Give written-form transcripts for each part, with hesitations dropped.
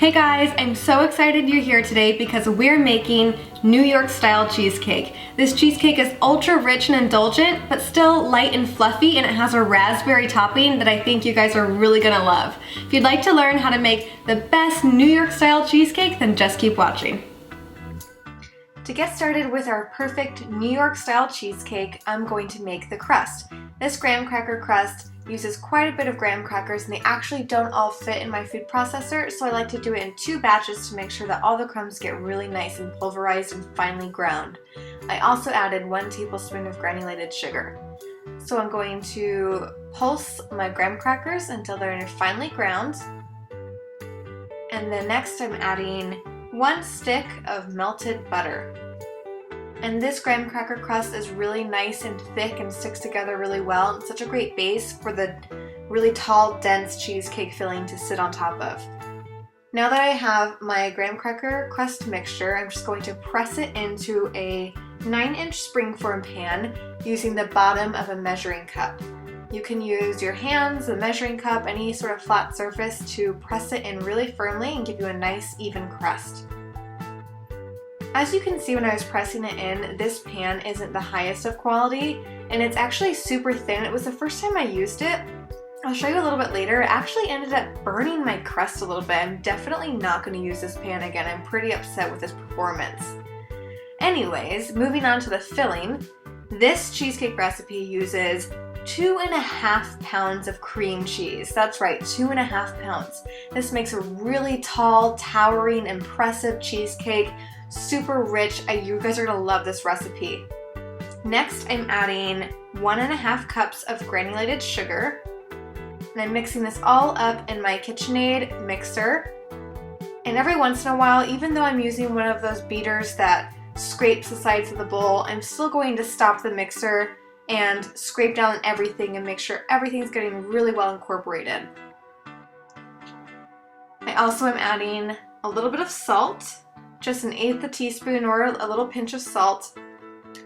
Hey guys, I'm so excited you're here today because we're making New York style cheesecake. This cheesecake is ultra rich and indulgent, but still light and fluffy, and it has a raspberry topping that I think you guys are really gonna love. If you'd like to learn how to make the best New York style cheesecake, then just keep watching. To get started with our perfect New York style cheesecake, I'm going to make the crust. This graham cracker crust uses quite a bit of graham crackers, and they actually don't all fit in my food processor, so I like to do it in 2 batches to make sure that all the crumbs get really nice and pulverized and finely ground. I also added 1 tablespoon of granulated sugar. So I'm going to pulse my graham crackers until they're finely ground, and then next I'm adding 1 stick of melted butter. And this graham cracker crust is really nice and thick and sticks together really well. It's such a great base for the really tall, dense cheesecake filling to sit on top of. Now that I have my graham cracker crust mixture, I'm just going to press it into a 9-inch springform pan using the bottom of a measuring cup. You can use your hands, a measuring cup, any sort of flat surface to press it in really firmly and give you a nice even crust. As you can see when I was pressing it in, this pan isn't the highest of quality, and it's actually super thin. It was the first time I used it. I'll show you a little bit later. It actually ended up burning my crust a little bit. I'm definitely not going to use this pan again. I'm pretty upset with its performance. Anyways, moving on to the filling. This cheesecake recipe uses 2.5 pounds of cream cheese. That's right, 2.5 pounds. This makes a really tall, towering, impressive cheesecake. Super rich. You guys are gonna love this recipe. Next, I'm adding 1.5 cups of granulated sugar, and I'm mixing this all up in my KitchenAid mixer. And every once in a while, even though I'm using one of those beaters that scrapes the sides of the bowl, I'm still going to stop the mixer and scrape down everything and make sure everything's getting really well incorporated. I also am adding a little bit of salt, just 1/8 teaspoon or a little pinch of salt.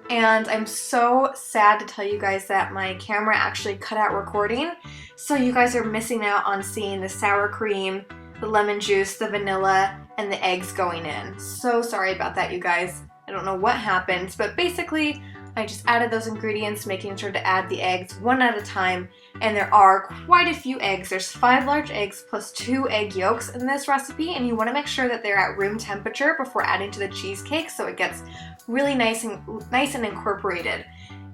And I'm so sad to tell you guys that my camera actually cut out recording, so you guys are missing out on seeing the sour cream, the lemon juice, the vanilla, and the eggs going in. So sorry about that, you guys. I don't know what happened, but basically I just added those ingredients, making sure to add the eggs one at a time, and there are quite a few eggs. There's 5 large eggs plus 2 egg yolks in this recipe, and you want to make sure that they're at room temperature before adding to the cheesecake so it gets really nice and incorporated.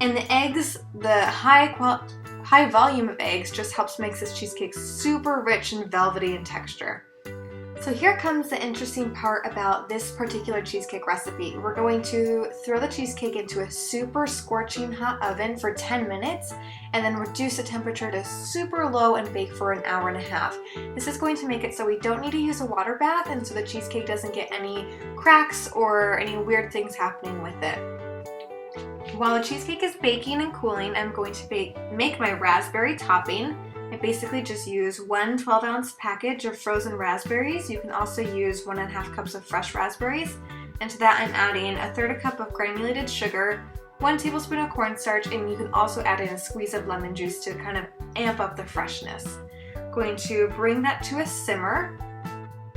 And the eggs, the high volume of eggs just helps make this cheesecake super rich and velvety in texture. So here comes the interesting part about this particular cheesecake recipe. We're going to throw the cheesecake into a super scorching hot oven for 10 minutes and then reduce the temperature to super low and bake for 1.5 hours. This is going to make it so we don't need to use a water bath, and so the cheesecake doesn't get any cracks or any weird things happening with it. While the cheesecake is baking and cooling, I'm going to make my raspberry topping. I basically just use 1 12-ounce package of frozen raspberries. You can also use 1.5 cups of fresh raspberries. And to that I'm adding 1/3 cup of granulated sugar, 1 tablespoon of cornstarch, and you can also add in a squeeze of lemon juice to kind of amp up the freshness. I'm going to bring that to a simmer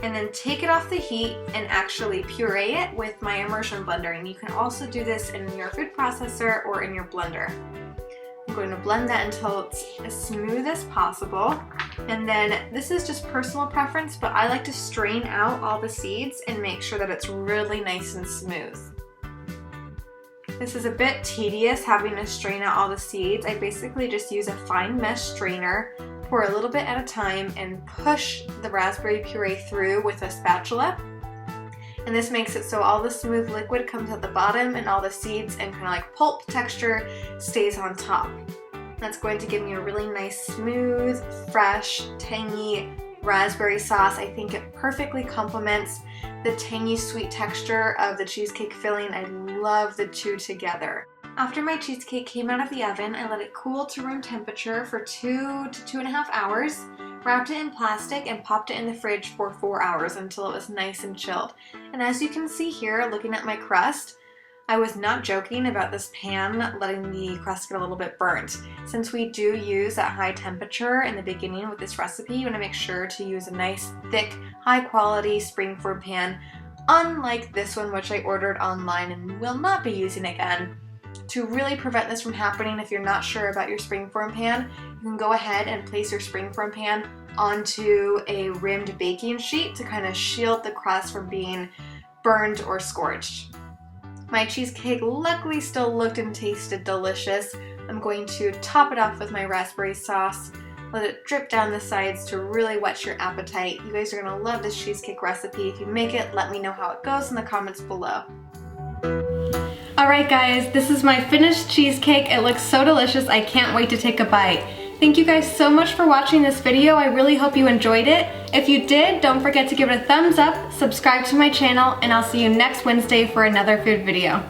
and then take it off the heat and actually puree it with my immersion blender. And you can also do this in your food processor or in your blender. I'm going to blend that until it's as smooth as possible. And then this is just personal preference, but I like to strain out all the seeds and make sure that it's really nice and smooth. This is a bit tedious having to strain out all the seeds. I basically just use a fine mesh strainer, pour a little bit at a time, and push the raspberry puree through with a spatula. And this makes it so all the smooth liquid comes at the bottom and all the seeds and kind of like pulp texture stays on top. That's going to give me a really nice, smooth, fresh, tangy raspberry sauce. I think it perfectly complements the tangy, sweet texture of the cheesecake filling. I love the two together. After my cheesecake came out of the oven, I let it cool to room temperature for 2 to 2.5 hours, wrapped it in plastic, and popped it in the fridge for 4 hours until it was nice and chilled. And as you can see here, looking at my crust, I was not joking about this pan letting the crust get a little bit burnt. Since we do use at high temperature in the beginning with this recipe, you want to make sure to use a nice, thick, high quality springform pan, unlike this one which I ordered online and will not be using again. To really prevent this from happening, if you're not sure about your springform pan, you can go ahead and place your springform pan onto a rimmed baking sheet to kind of shield the crust from being burned or scorched. My cheesecake luckily still looked and tasted delicious. I'm going to top it off with my raspberry sauce, let it drip down the sides to really whet your appetite. You guys are going to love this cheesecake recipe. If you make it, let me know how it goes in the comments below. Alright guys, this is my finished cheesecake. It looks so delicious, I can't wait to take a bite. Thank you guys so much for watching this video. I really hope you enjoyed it. If you did, don't forget to give it a thumbs up, subscribe to my channel, and I'll see you next Wednesday for another food video.